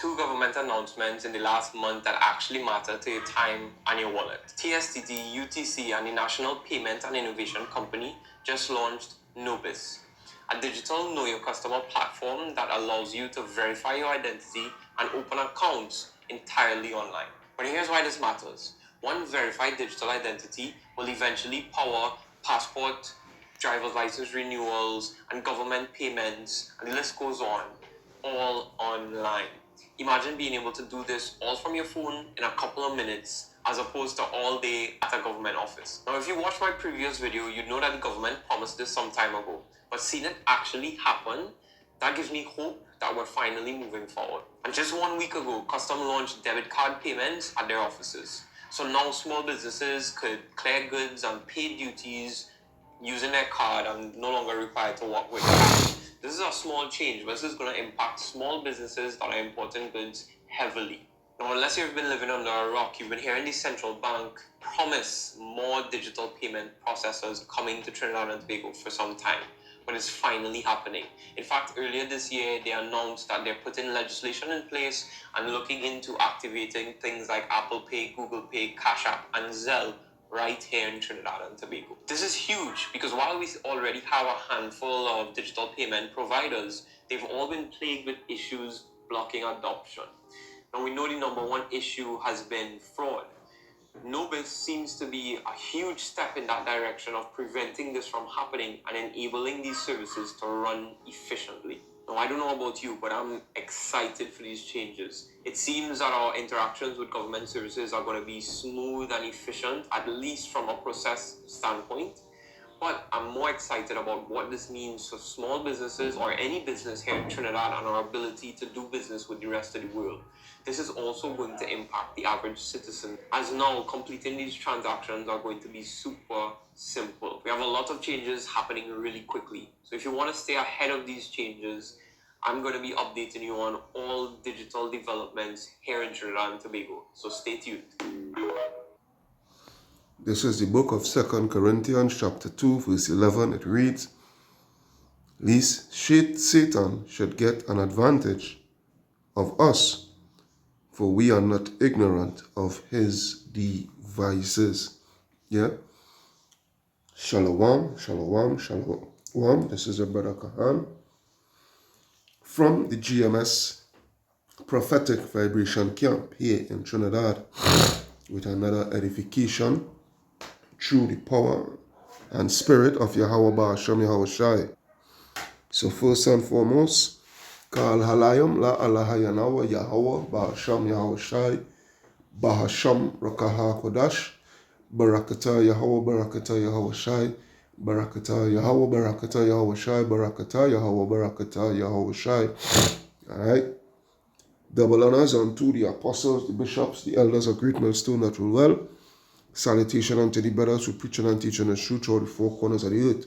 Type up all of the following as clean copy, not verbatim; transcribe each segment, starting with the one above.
two government announcements in the last month that actually matter to your time and your wallet. TSTT, UTC, and the National Payment and Innovation Company just launched Nobis, a digital know your customer platform that allows you to verify your identity and open accounts entirely online. But here's why this matters. One verified digital identity will eventually power passport, driver's license renewals, and government payments, and the list goes on, all online. Imagine being able to do this all from your phone in a couple of minutes as opposed to all day at a government office. Now, if you watched my previous video, you know that the government promised this some time ago, but seeing it actually happen, that gives me hope that we're finally moving forward. And just 1 week ago, Custom launched debit card payments at their offices. So now small businesses could clear goods and pay duties using their card and no longer required to walk with cash. This is a small change, but this is going to impact small businesses that are importing goods heavily. Now, unless you've been living under a rock, you've been hearing the central bank promise more digital payment processors coming to Trinidad and Tobago for some time, but it's finally happening. In fact, earlier this year, they announced that they're putting legislation in place and looking into activating things like Apple Pay, Google Pay, Cash App, and Zelle right here in Trinidad and Tobago. This is huge because while we already have a handful of digital payment providers, they've all been plagued with issues blocking adoption. Now, we know the number one issue has been fraud. Nobis seems to be a huge step in that direction of preventing this from happening and enabling these services to run efficiently. Now, I don't know about you, but I'm excited for these changes. It seems that our interactions with government services are going to be smooth and efficient, at least from a process standpoint. But I'm more excited about what this means for small businesses or any business here in Trinidad and our ability to do business with the rest of the world. This is also going to impact the average citizen, as now completing these transactions are going to be super simple. We have a lot of changes happening really quickly. So if you want to stay ahead of these changes, I'm going to be updating you on all digital developments here in Trinidad and Tobago. So stay tuned. This is the book of 2 Corinthians chapter 2 verse 11. It reads, "Lest Satan should get an advantage of us, for we are not ignorant of his devices." Yeah. Shalom, shalom, shalom. This is your brother Kahan from the GMS Prophetic Vibration Camp here in Trinidad with another edification through the power and spirit of Yahweh Ba'ashem Yahweh Shai. So first and foremost, Kal Halayim La Allah Yanawa Yahweh Ba'ashem Yahweh Shai Bahasham Rakaha Kodash Barakata Yahweh Barakata Yahweh Shai Barakata Yahweh Barakata Yahweh Shai Barakata Yahweh Barakata Yahweh Shai. Alright. Double honors unto the apostles, the bishops, the elders of Great Millstone that rule well. Salutation unto the brothers who preach and teach the truth throughout the four corners of the earth,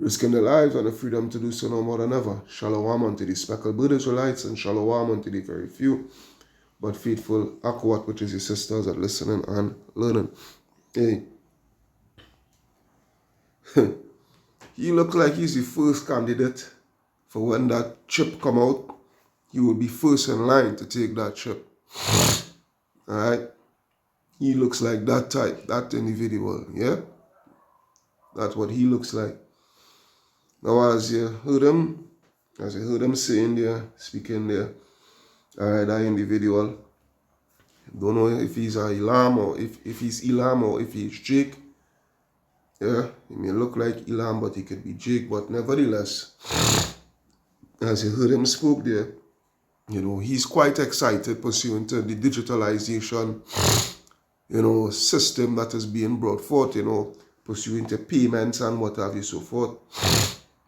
risking their lives and the freedom to do so no more than ever. Shalom unto the speckled blood Israelites, and shalom unto the very few but faithful Akwat, which is your sisters, are listening and learning. Hey, he looks like he's the first candidate for when that chip come out. He will be first in line to take that chip. Alright? He looks like that type, that individual, yeah? That's what he looks like. Now, as you heard him saying there, speaking there, alright, that individual, don't know if he's a Elam or if he's Elam or if he's Jake. Yeah, he may look like Elam, but he could be Jake. But nevertheless, as you heard him spoke there, you know, he's quite excited pursuant to the digitalization, you know, system that is being brought forth, you know, pursuing to payments and what have you, so forth.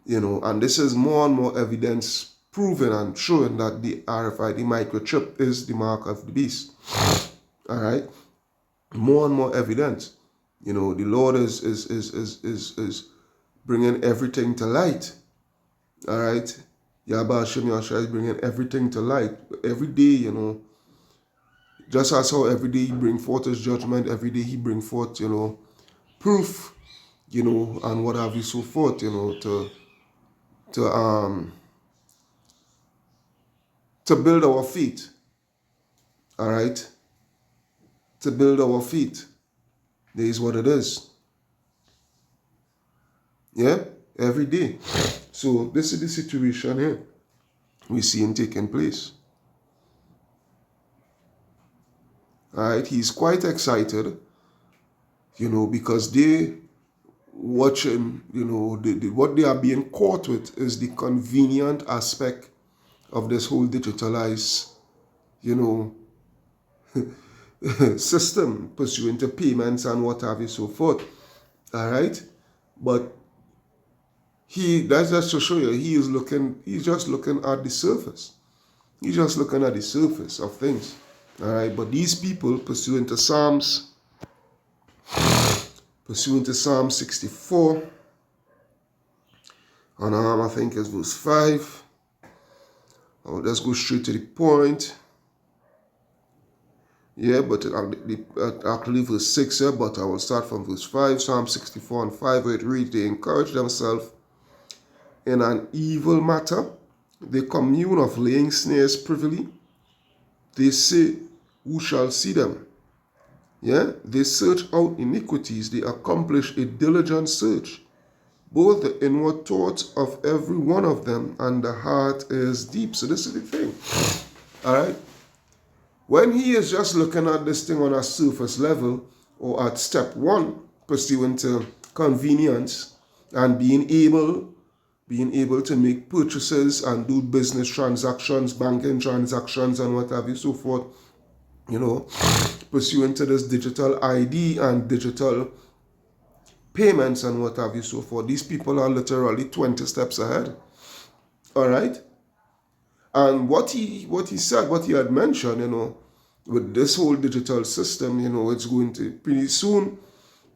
You know, and this is more and more evidence proving and showing that the RFID microchip is the mark of the beast. All right, more and more evidence. You know, the Lord is bringing everything to light. All right, Yahweh Hashem Yahshua is bringing everything to light every day. You know, just as how every day he bring forth his judgment, every day he bring forth, you know, proof, you know, and what have you, so forth, you know, to to build our feet. All right? To build our feet. There is what it is. Yeah? Every day. So this is the situation here we see him taking place. All right? He's quite excited, because they watching, what they are being caught with is the convenient aspect of this whole digitalized, system pursuant to payments and what have you, so forth. All right? But that's just to show you, he's just looking at the surface. He's just looking at the surface of things. All right? But these people, pursuant to Psalm 64, and I think it's verse 5. Let's go straight to the point. Yeah, but actually verse 6 here, but I will start from verse 5. Psalm 64 and 5, where it reads, they encourage themselves in an evil matter. They commune of laying snares privily. They say, who shall see them? Yeah, they search out iniquities. They accomplish a diligent search. Both the inward thoughts of every one of them and the heart is deep. So this is the thing. All right. When he is just looking at this thing on a surface level or at step one, pursuant to convenience and being able to make purchases and do business transactions, banking transactions and what have you, so forth, pursuant to this digital ID and digital payments and what have you, so forth. These people are literally 20 steps ahead. All right? And what he said, what he had mentioned, with this whole digital system, it's going to, pretty soon,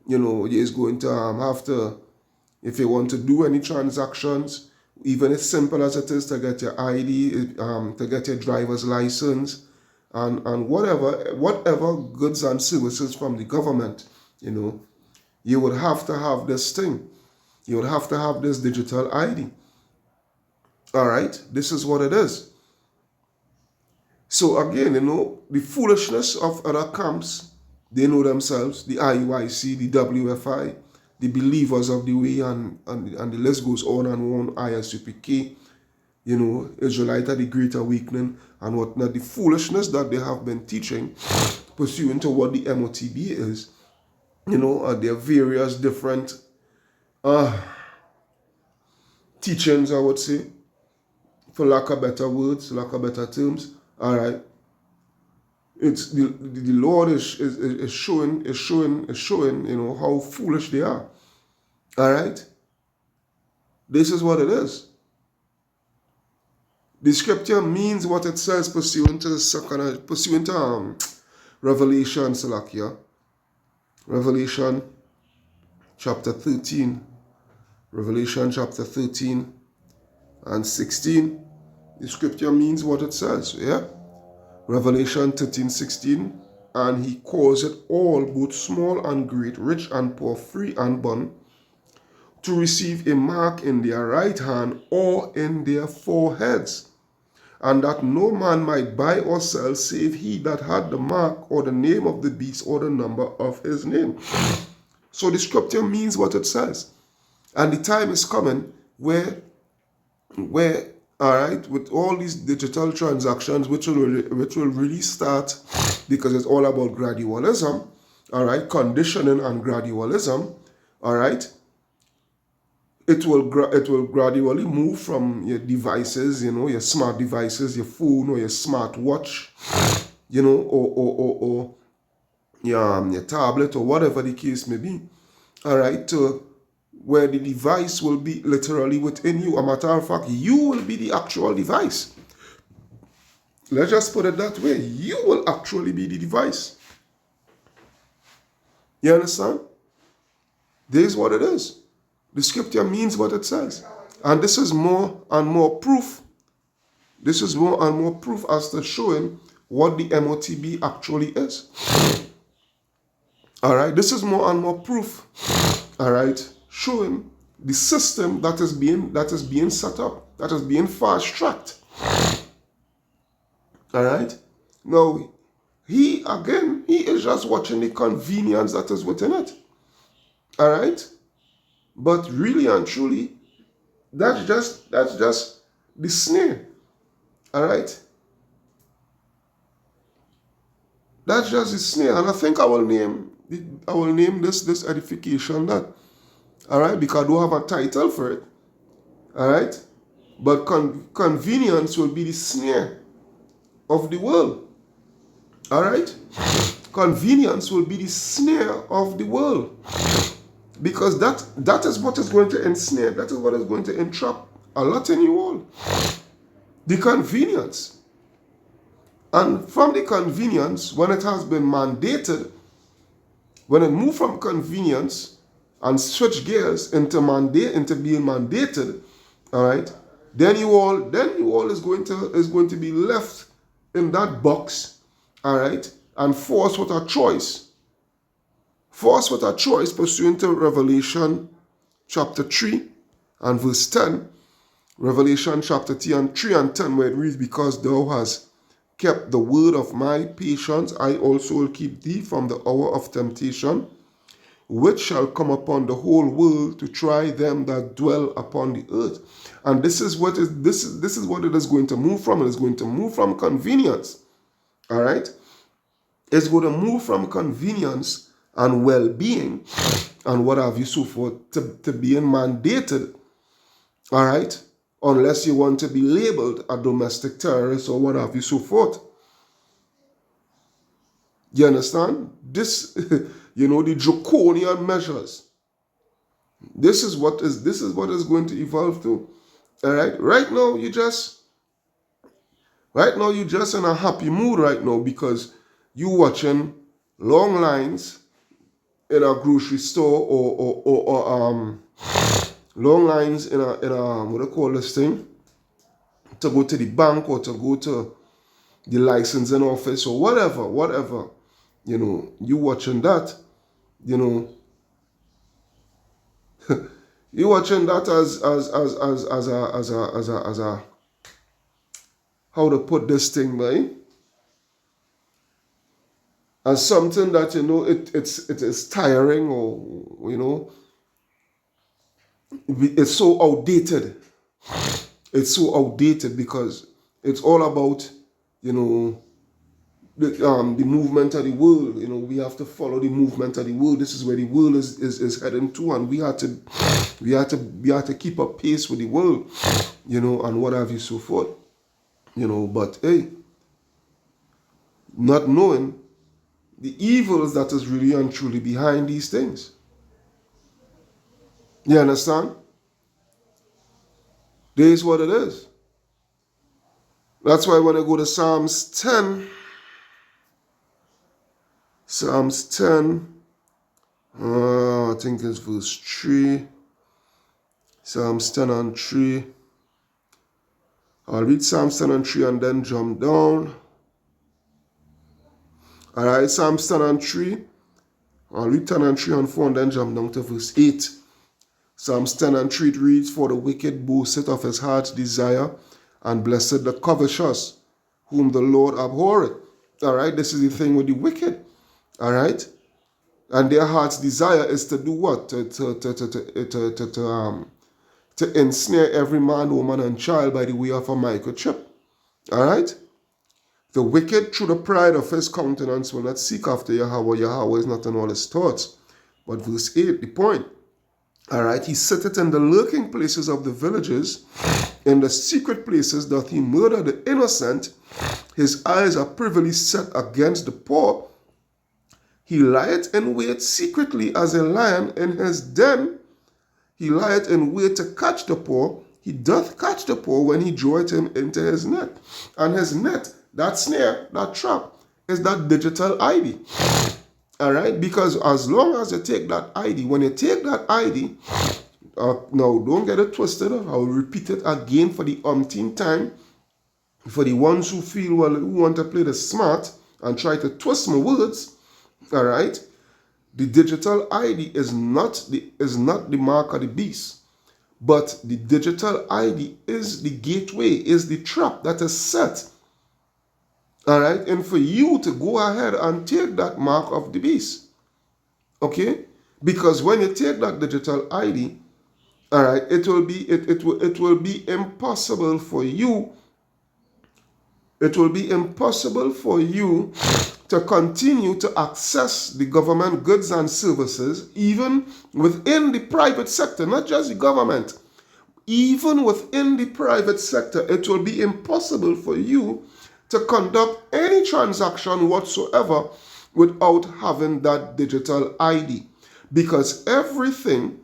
is going to have to, if you want to do any transactions, even as simple as it is to get your ID, to get your driver's license, and whatever goods and services from the government, you would have to have this thing. You would have to have this digital ID. All right? This is what it is. So again, the foolishness of other camps, they know themselves, the IUIC, the WFI, the believers of the way, and the list goes on and on, ISUPK, Israelite, the Great Awakening, and whatnot, the foolishness that they have been teaching, pursuant to what the MOTB is, their various different teachings, I would say, for lack of better words, lack of better terms. All right. It's the Lord is showing, how foolish they are. All right. This is what it is. The scripture means what it says pursuant to Revelation, Salakia. Revelation chapter 13. Revelation chapter 13 and 16. The scripture means what it says, yeah? Revelation 13:16, and he calls it all, both small and great, rich and poor, free and bond, to receive a mark in their right hand or in their foreheads, and that no man might buy or sell save he that had the mark or the name of the beast or the number of his name. So the scripture means what it says. And the time is coming where all right, with all these digital transactions, which will really start, because it's all about gradualism, all right, conditioning and gradualism, all right, it will gradually move from your devices, your smart devices, your phone or your smart watch, or your tablet or whatever the case may be, all right, to where the device will be literally within you. A matter of fact, you will be the actual device. Let's just put it that way. You will actually be the device. You understand? This is what it is. The scripture means what it says. And this is more and more proof. This is more and more proof as to showing what the MOTB actually is. All right? This is more and more proof. All right? Showing the system that is being set up, that is being fast-tracked. All right. Now, he is just watching the convenience that is within it. All right. But really and truly, that's just the snare. All right. That's just the snare. And I think I will name this edification that. All right, because I don't have a title for it. All right. But convenience will be the snare of the world. All right. Convenience will be the snare of the world. Because that is what is going to ensnare, that is what is going to entrap a lot in you all. The convenience. And from the convenience, when it has been mandated, when it moved from convenience and switch gears into being mandated, all right, then you all is going to be left in that box, all right, and forced with a choice. Forced with a choice pursuant to Revelation chapter 3 and verse 10. Revelation chapter 3 and 10, where it reads, because thou hast kept the word of my patience, I also will keep thee from the hour of temptation, which shall come upon the whole world to try them that dwell upon the earth. And this is what it is going to move from. It is going to move from convenience. All right? It's going to move from convenience and well-being and what have you so forth to being mandated. All right? Unless you want to be labeled a domestic terrorist or what have you so forth. You understand? This, the draconian measures. This is what is going to evolve to. All right? Right now you just in a happy mood right now because you watching long lines in a grocery store or long lines in a what do you call this thing, to go to the bank or to go to the licensing office or whatever, you watching that, you watching that as a how to put this thing, man, as something that it is tiring, or it's so outdated. It's so outdated because it's all about the movement of the world. We have to follow the movement of the world. This is where the world is heading to, and we have to keep up pace with the world, and what have you so forth. But hey, not knowing the evils that is really and truly behind these things. You understand? This is what it is. That's why when I go to Psalms 10, I think it's verse 3. Psalms 10 and 3. I'll read Psalms 10 and 3 and then jump down. Alright, Psalms 10 and 3. I'll read 10 and 3 and 4 and then jump down to verse 8. Psalms 10 and 3 it reads, for the wicked boasteth of his heart's desire, and blessed the covetous, whom the Lord abhorreth. Alright, this is the thing with the wicked. Alright? And their heart's desire is to do what? To ensnare every man, woman, and child by the way of a microchip. Alright? The wicked, through the pride of his countenance, will not seek after Yahweh. Yahweh is not in all his thoughts. But verse 8, the point. Alright, he sitteth in the lurking places of the villages. In the secret places doth he murder the innocent. His eyes are privily set against the poor. He lieth in wait secretly as a lion in his den. He lieth in wait to catch the poor. He doth catch the poor when he draweth him into his net. And his net, that snare, that trap, is that digital ID. Alright? Because as long as you take that ID, when you take that ID, now don't get it twisted. I will repeat it again for the umpteenth time. For the ones who feel, who want to play the smart and try to twist my words, alright? The digital ID is not the mark of the beast. But the digital ID is the gateway, is the trap that is set. All right, and for you to go ahead and take that mark of the beast. Okay, because when you take that digital ID, all right, it will be impossible for you. It will be impossible for you to continue to access the government goods and services, even within the private sector, not just the government. Even within the private sector, it will be impossible for you to conduct any transaction whatsoever without having that digital ID. Because everything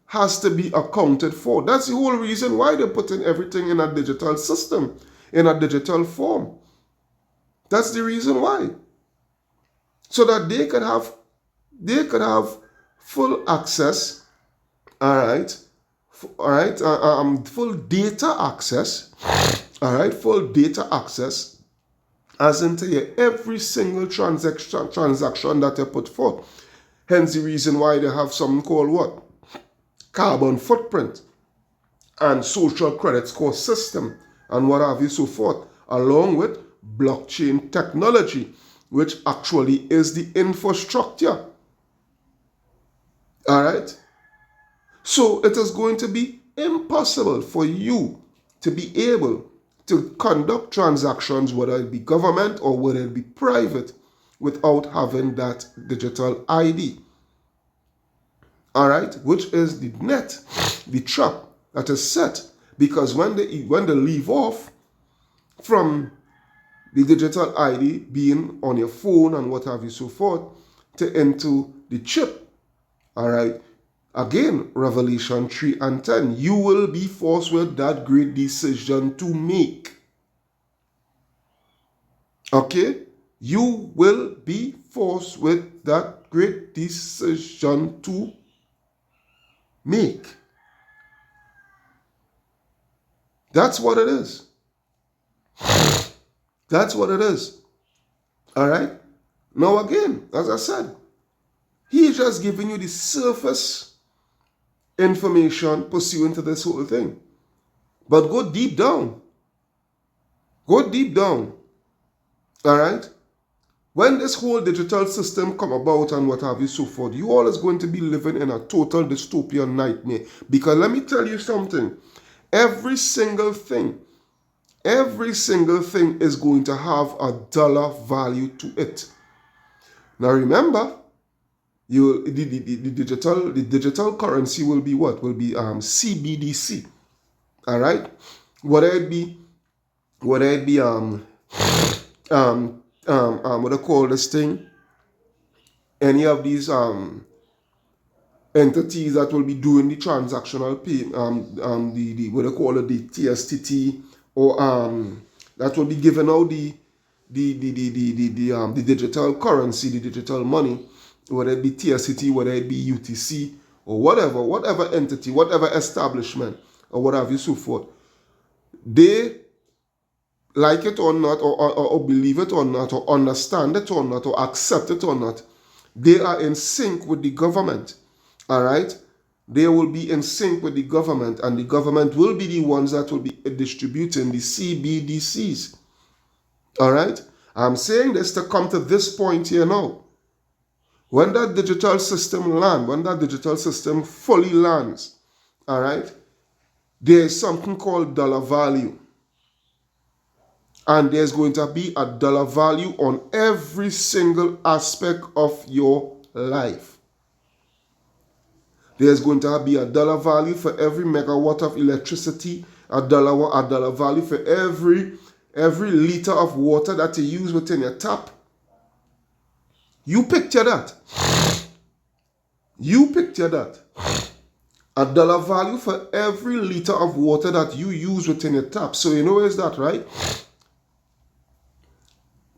has to be accounted for. That's the whole reason why they're putting everything in a digital system, in a digital form. That's the reason why. So that they could have full access, all right, full data access, all right, full data access, as into your every single transaction that they put forth. Hence the reason why they have something called what? Carbon footprint and social credit score system and what have you so forth, along with blockchain technology, which actually is the infrastructure. All right. So it is going to be impossible for you to be able to conduct transactions, whether it be government or whether it be private, without having that digital ID. All right, which is the net, the trap that is set, because when they leave off from the digital ID being on your phone and what have you so forth to into the chip, all right. Again, Revelation 3 and 10, you will be forced with that great decision to make. Okay? You will be forced with that great decision to make. That's what it is. That's what it is. All right? Now, again, as I said, he's just giving you the surface information pursuant to this whole thing. But go deep down. Go deep down. All right? When this whole digital system come about and what have you so forth, you all is going to be living in a total dystopian nightmare. Because let me tell you something. Every single thing is going to have a dollar value to it. Now remember, the digital currency will be what? Will be CBDC. All right? Whether it be what do I call this thing? Any of these entities that will be doing the transactional pay, the what they call it, the TSTT, or that will be giving out the digital currency, the digital money, whether it be TSTT, whether it be UTC, or whatever entity, whatever establishment, or what have you so forth. They, like it or not, or believe it or not, or understand it or not, or accept it or not, they are in sync with the government. All right? They will be in sync with the government, and the government will be the ones that will be distributing the CBDCs. All right? I'm saying this to come to this point here now. When that digital system lands, when that digital system fully lands, all right, there is something called dollar value. And there's going to be a dollar value on every single aspect of your life. There's going to be a dollar value for every megawatt of electricity, a dollar value for every liter of water that you use within your tap. You picture that. You picture that. A dollar value for every liter of water that you use within your tap. So you know where is that, right?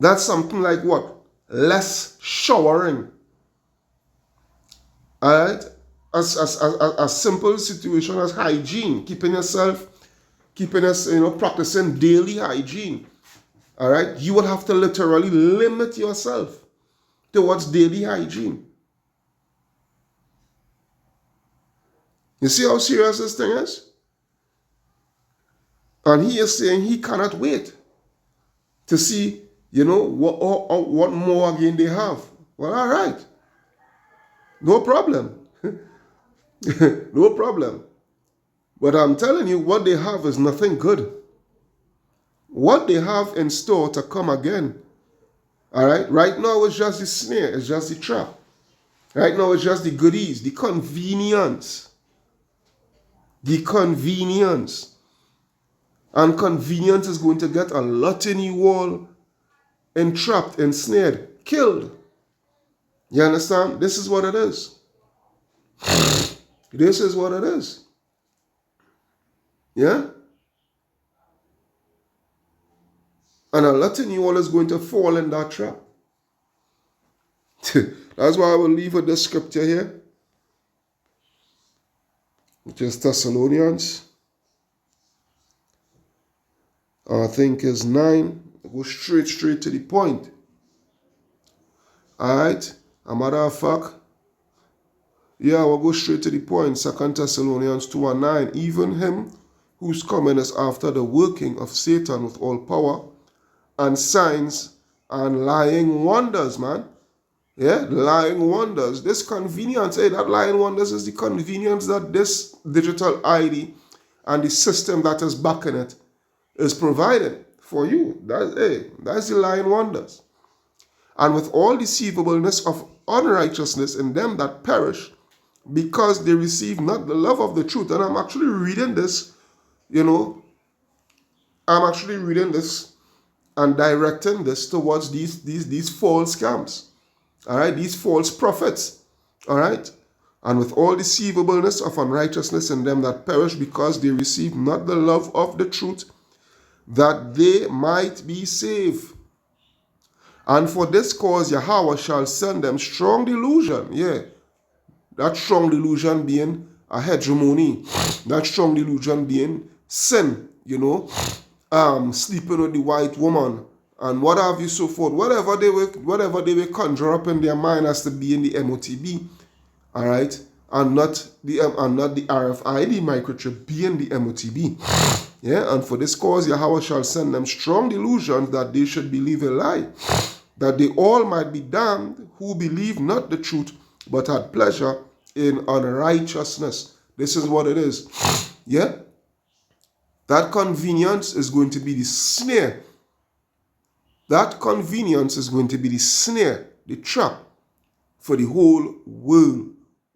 That's something like what? Less showering. All right? A simple situation as hygiene, practicing daily hygiene. All right? You would have to literally limit yourself towards daily hygiene. You see how serious this thing is? And he is saying he cannot wait. to see, what more again they have. Well, all right. No problem. No problem. But I'm telling you, what they have is nothing good. What they have in store to come again. All right. Right now, it's just the snare, it's just the trap. Right now, it's just the goodies, the convenience. The convenience. And convenience is going to get a lot in you all entrapped, ensnared, killed. You understand? This is what it is. This is what it is. Yeah? And a lot in you all is going to fall in that trap. That's why I will leave with this scripture here, which is Thessalonians. I think is 9. Go straight to the point. Alright? A matter of fact, we'll go straight to the point. 2 Thessalonians 2 and 9. Even him whose coming is after the working of Satan with all power and signs and lying wonders, man. Yeah, lying wonders. This convenience, that lying wonders is the convenience that this digital ID and the system that is backing it is providing for you. That's the lying wonders. And with all deceivableness of unrighteousness in them that perish, because they receive not the love of the truth. And I'm actually reading this, I'm actually reading this and directing this towards these false scams. All right, these false prophets. All right. And with all deceivableness of unrighteousness in them that perish, because they receive not the love of the truth, that they might be saved. And for this cause Yahweh shall send them strong delusion. Yeah. That strong delusion being a hegemony. That strong delusion being sin, sleeping with the white woman and what have you, so forth. Whatever they will conjure up in their mind has to be in the MOTB. All right. And not the RFID microchip being the MOTB. Yeah. And for this cause Yahweh shall send them strong delusions that they should believe a lie, that they all might be damned who believe not the truth, but had pleasure in unrighteousness. This is what it is. Yeah? That convenience is going to be the snare. That convenience is going to be the snare, the trap for the whole world.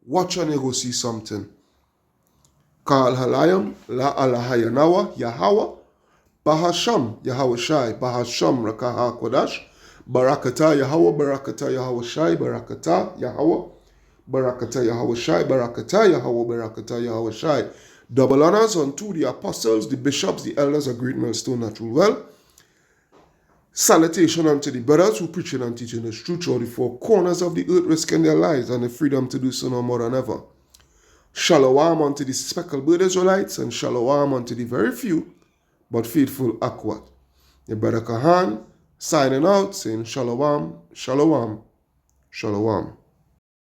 Watch and you go see something. Kal halayam la alahayanawa Yahweh Bahasham Yahweh Shai Bahasham Rakaha Kodash Barakata Yahweh Barakata Yahweh Shai Barakata Yahweh Barakata Yahweh Shai Barakata Yahweh Barakata Yahweh Shai. Double honors unto the apostles, the bishops, the elders, a great millstone that rule well. Salutation unto the brothers who preaching and teaching the truth through the four corners of the earth, risking their lives and the freedom to do so no more than ever. Shalom unto the speckled bird Israelites, and shalom unto the very few but faithful Akwat. Your brother Kahan signing out, saying shalom, shalom, shalom.